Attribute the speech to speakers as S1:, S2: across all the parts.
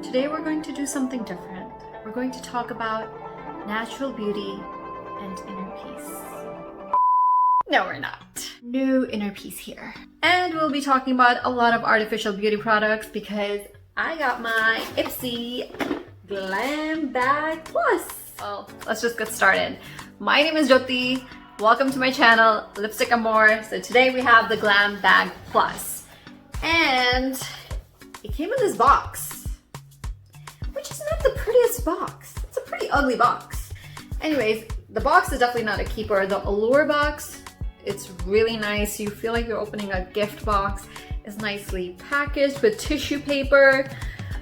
S1: Today we're going to do something different. We're going to talk about natural beauty and inner peace. No, we're not. No inner peace here. And we'll be talking about a lot of artificial beauty products because I got my Ipsy Glam Bag Plus. Well, let's just get started. My name is Jyoti. Welcome to my channel, Lipstick Amour. So today we have the Glam Bag Plus. And it came in this box, which is not the prettiest box. It's a pretty ugly box. Anyways, the box is definitely not a keeper. The Allure box, it's really nice. You feel like you're opening a gift box. It's nicely packaged with tissue paper.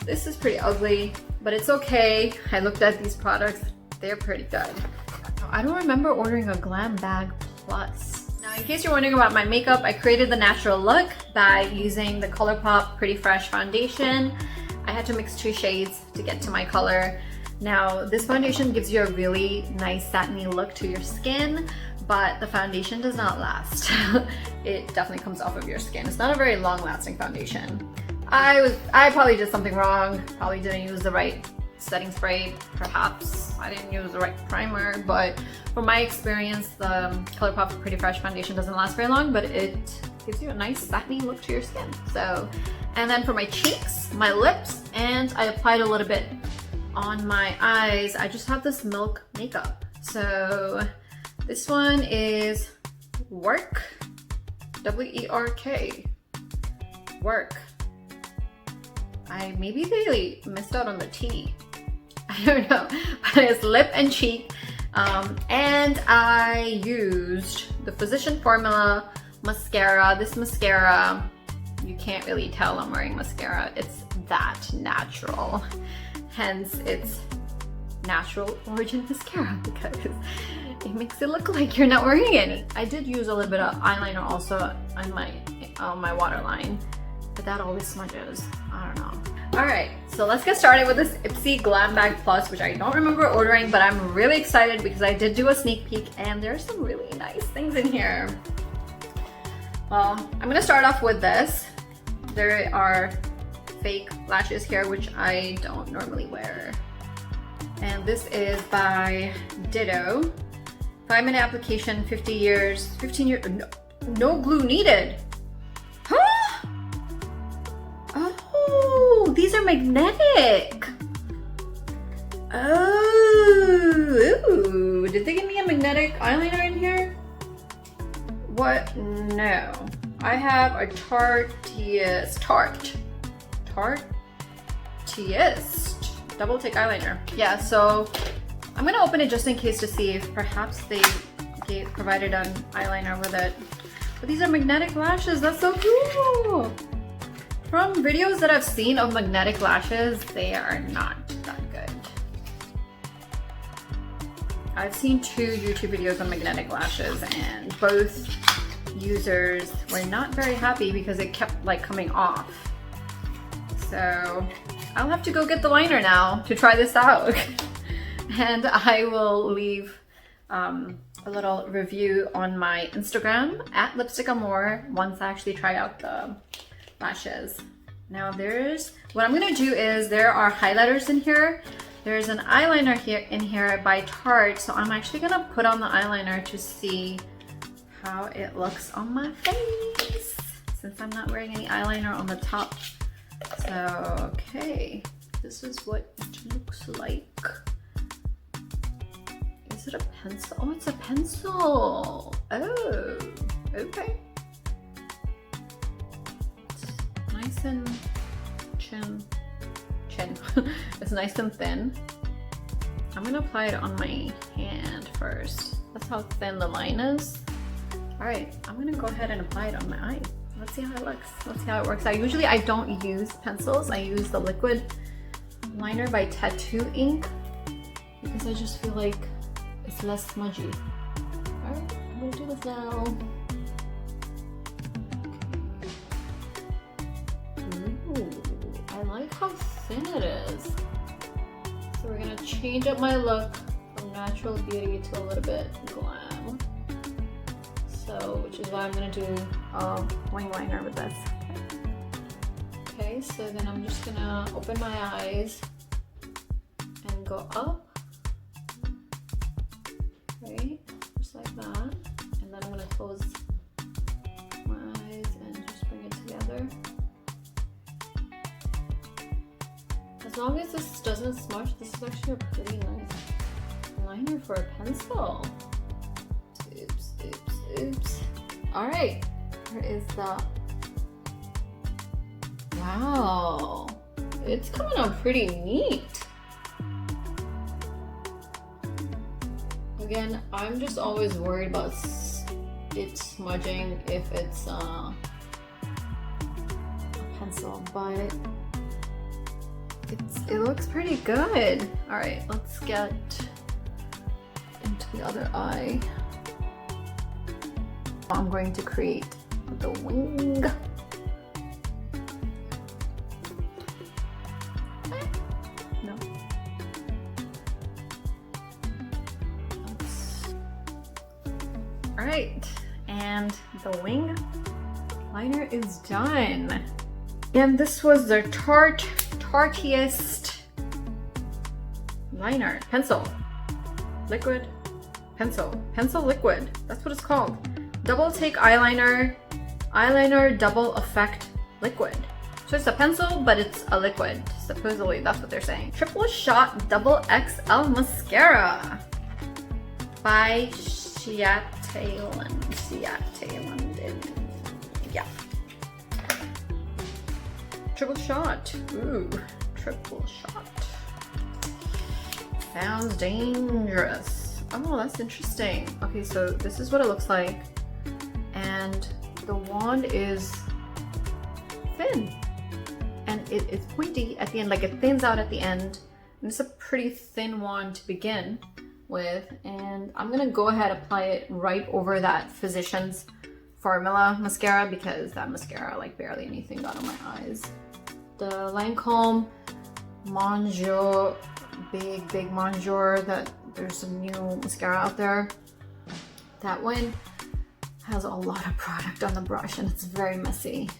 S1: This is pretty ugly, but it's okay. I looked at these products. They're pretty good. I don't remember ordering a Glam Bag Plus. Now, in case you're wondering about my makeup, I created the natural look by using the ColourPop Pretty Fresh foundation. I had to mix 2 shades to get to my color. Now, this foundation gives you a really nice satiny look to your skin, but the foundation does not last. It definitely comes off of your skin. It's not a very long-lasting foundation. I probably did something wrong. Probably didn't use the right setting spray, perhaps. I didn't use the right primer, but from my experience, the ColourPop Pretty Fresh foundation doesn't last very long, but it gives you a nice satiny look to your skin. So, and then for my cheeks, my lips, and I applied a little bit on my eyes. I just have this Milk makeup. So this one is Work, W-E-R-K, Work. Maybe they missed out on the T. I don't know, but it's lip and cheek. And I used the Physician Formula mascara. This mascara, you can't really tell I'm wearing mascara. It's that natural. Hence, it's natural origin mascara because it makes it look like you're not wearing any. I did use a little bit of eyeliner also on my waterline, but that always smudges. I don't know. All right, so let's get started with this Ipsy Glam Bag Plus, which I don't remember ordering, but I'm really excited because I did do a sneak peek and there's some really nice things in here. Well, I'm gonna start off with this. There are fake lashes here, which I don't normally wear. And this is by Ditto. 5-minute application, 15 years, no glue needed. Huh? Oh, these are magnetic. Oh, ooh. Did they give me a magnetic eyeliner in here? What? No. I have a Tartiest double take eyeliner. Yeah, so I'm gonna open it just in case to see if perhaps they provided an eyeliner with it. But these are magnetic lashes. That's so cool. From videos that I've seen of magnetic lashes, they are not that good. I've seen 2 YouTube videos on magnetic lashes and both users were not very happy because it kept like coming off. So I'll have to go get the liner now to try this out. And I will leave a little review on my Instagram at Lipstick Amour once I actually try out the lashes. Now what I'm gonna do is there are highlighters in here. There's an eyeliner in here by Tarte, so I'm actually gonna put on the eyeliner to see how it looks on my face since I'm not wearing any eyeliner on the top. So, okay, this is what it looks like. Is it a pencil? Oh, it's a pencil. Oh, okay. Nice and chin. It's nice and thin. I'm gonna apply it on my hand first. That's how thin the line is. All right, I'm gonna go ahead and apply it on my eye. Let's see how it looks. Let's see how it works. I don't use pencils. I use the liquid liner by Tattoo Ink because I just feel like it's less smudgy. All right, I'm gonna do this now. I like how thin it is. So we're gonna change up my look from natural beauty to a little bit glam. So, which is why I'm gonna do a wing liner with this. Okay, so then I'm just gonna open my eyes and go up, right, just like that, and then I'm gonna close my eyes and just bring it together. As long as this doesn't smudge, this is actually a pretty nice liner for a pencil. Oops, oops, oops. All right, here is the, wow, it's coming out pretty neat. Again, I'm just always worried about it smudging if it's a pencil, but it looks pretty good. All right, let's get into the other eye. I'm going to create the wing. No. All right, and the wing liner is done. And this was the Tartiest liner, pencil, liquid, pencil liquid. That's what it's called. Double take eyeliner, double effect liquid. So it's a pencil, but it's a liquid. Supposedly, that's what they're saying. Triple shot double XL mascara by Ciate London. Yeah. Triple shot. Ooh, triple shot. Sounds dangerous. Oh, that's interesting. Okay, so this is what it looks like. And the wand is thin. And it's pointy at the end, like it thins out at the end. And it's a pretty thin wand to begin with. And I'm gonna go ahead and apply it right over that Physicians Formula mascara because that mascara, like barely anything got on my eyes. The Lancome Monjour, big Monjour, that there's some new mascara out there. That one has a lot of product on the brush and it's very messy.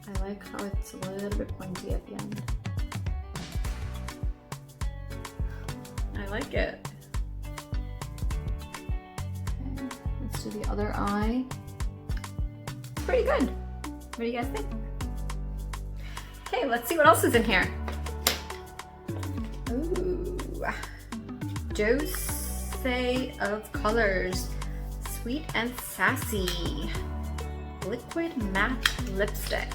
S1: I like how it's a little bit pointy at the end. I like it. Okay, let's do the other eye. It's pretty good. What do you guys think? Okay, let's see what else is in here. Ooh, Dose of Colors, Sweet and Sassy, Liquid Matte Lipstick.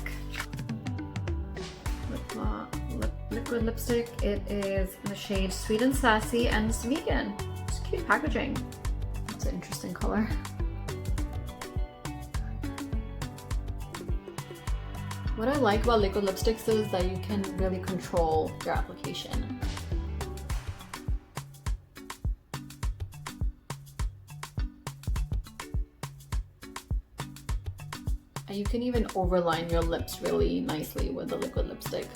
S1: Liquid lipstick. It is in the shade Sweet and Sassy and it's vegan. It's cute packaging. It's an interesting color. What I like about liquid lipsticks is that you can really control your application. And you can even overline your lips really nicely with the liquid lipstick.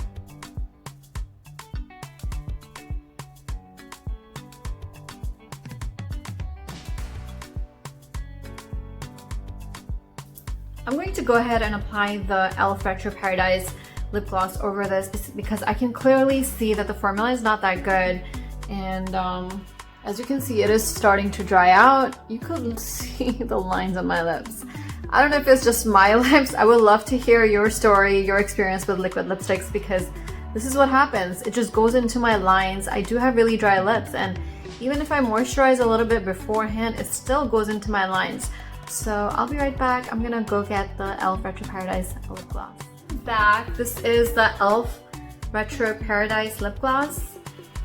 S1: I'm going to go ahead and apply the e.l.f. Retro Paradise lip gloss over this because I can clearly see that the formula is not that good, and as you can see, it is starting to dry out. You could see the lines on my lips. I don't know if it's just my lips. I would love to hear your story, your experience with liquid lipsticks, because this is what happens. It just goes into my lines. I do have really dry lips, and even if I moisturize a little bit beforehand, it still goes into my lines. So I'll be right back. I'm gonna go get the e.l.f. Retro Paradise lip gloss. Back. This is the e.l.f. Retro Paradise lip gloss,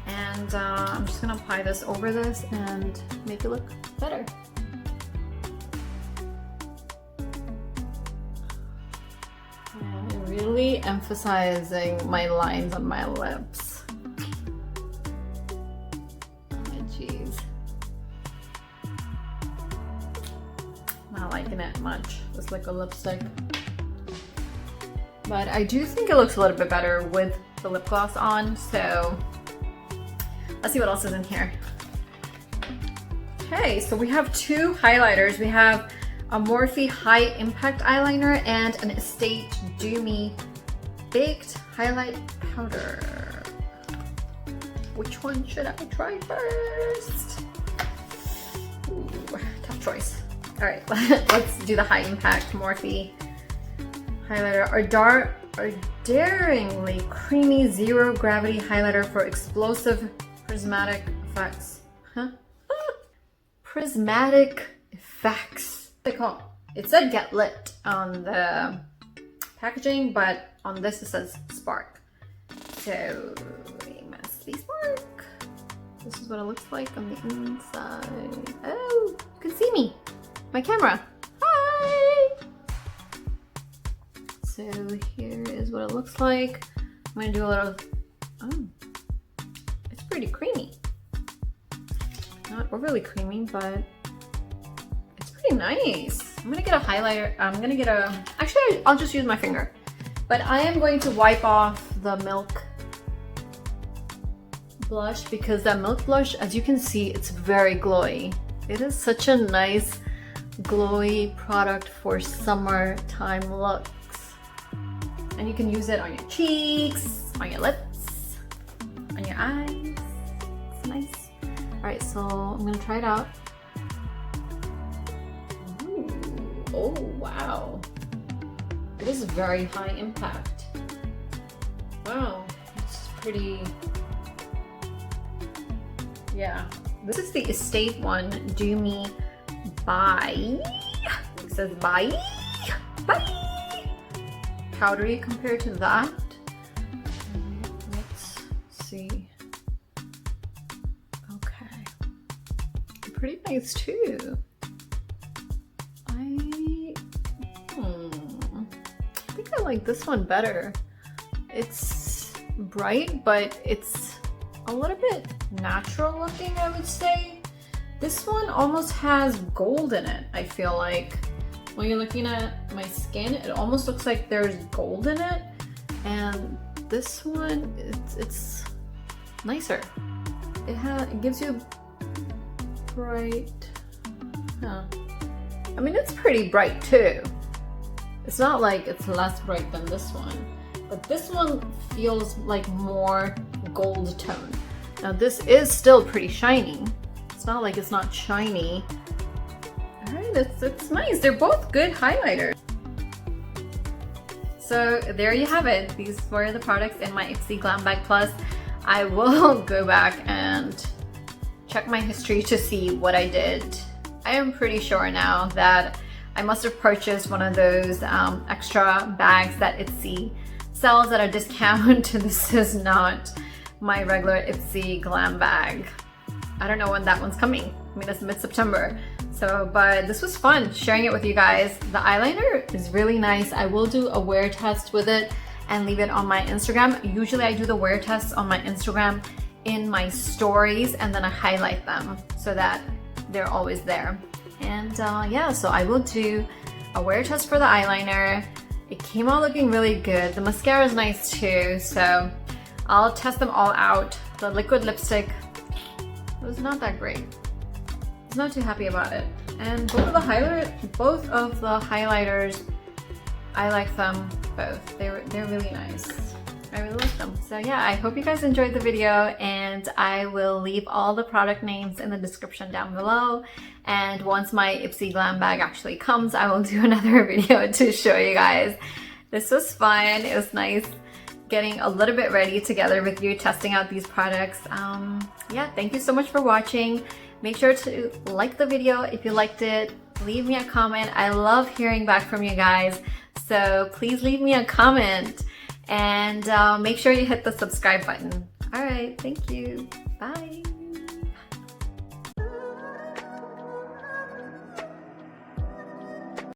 S1: and I'm just gonna apply this over this and make it look better. And really emphasizing my lines on my lips. Oh jeez. Not liking it much, this liquid lipstick. But I do think it looks a little bit better with the lip gloss on, so Let's see what else is in here. Okay, so we have two highlighters. We have a Morphe High Impact Eyeliner and an Estate Do Me Baked Highlight Powder. Which one should I try first? Ooh, tough choice. All right, let's do the High Impact Morphe highlighter. Our daringly creamy zero gravity highlighter for explosive prismatic effects. Huh? Prismatic effects. They call it said Get Lit on the packaging, but on this it says Spark. So it must be Spark. This is what it looks like on the inside. Oh, you can see me. My camera. Hi! So here is what it looks like. I'm gonna do a little, oh, it's pretty creamy. Not overly creamy, but it's pretty nice. I'm gonna get a highlighter. Actually, I'll just use my finger. But I am going to wipe off the Milk blush because that Milk blush, as you can see, it's very glowy. It is such a nice glowy product for summertime looks. And you can use it on your cheeks, on your lips, on your eyes. It's nice. All right, so I'm gonna try it out. Ooh. Oh, wow. It is very high impact. Wow, it's pretty, yeah. This is the Estate one, Do Me BYEEE. It says BYEEE, BYEEE. Powdery compared to that. Let's see. Okay. Pretty nice too. I think I like this one better. It's bright, but it's a little bit natural looking, I would say. This one almost has gold in it, I feel like. When you're looking at my skin, it almost looks like there's gold in it. And this one, it's nicer. It gives you bright, huh. I mean, it's pretty bright too. It's not like it's less bright than this one, but this one feels like more gold tone. Now this is still pretty shiny. It's not like it's not shiny. All right, it's nice. They're both good highlighters. So there you have it. These were the products in my IPSY Glam Bag Plus. I will go back and check my history to see what I did. I am pretty sure now that I must have purchased one of those extra bags that IPSY sells at a discount. This is not my regular IPSY Glam Bag. I don't know when that one's coming. I mean, it's mid-September. So, but this was fun sharing it with you guys. The eyeliner is really nice. I will do a wear test with it and leave it on my Instagram. Usually I do the wear tests on my Instagram in my stories and then I highlight them so that they're always there. And yeah, so I will do a wear test for the eyeliner. It came out looking really good. The mascara is nice too, so I'll test them all out. The liquid lipstick was not that great. I was not too happy about it. And both of the highlighters, I like them both. They're really nice. I really like them. So yeah, I hope you guys enjoyed the video, and I will leave all the product names in the description down below. And once my IPSY Glam Bag actually comes, I will do another video to show you guys. This was fun. It was nice getting a little bit ready together with you, testing out these products. Yeah, thank you so much for watching. Make sure to like the video if you liked it. Leave me a comment. I love hearing back from you guys. So please leave me a comment. And make sure you hit the subscribe button. All right, thank you. Bye.